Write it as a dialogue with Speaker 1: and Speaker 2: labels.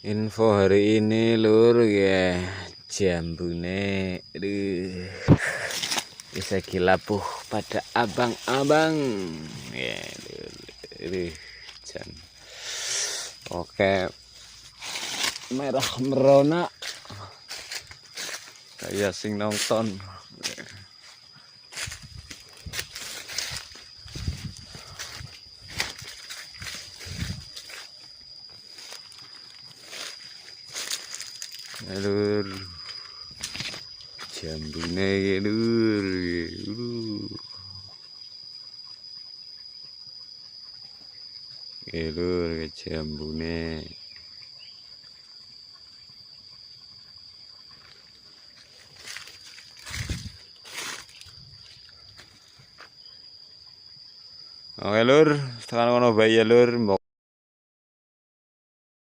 Speaker 1: Info hari ini lur ya, jambune bisa lapuh pada abang-abang ya lur, jam oke merah merona kayak sing nonton. Lur, jambune lur, lur jambune. Oke lur, tekan kono bae ya lur.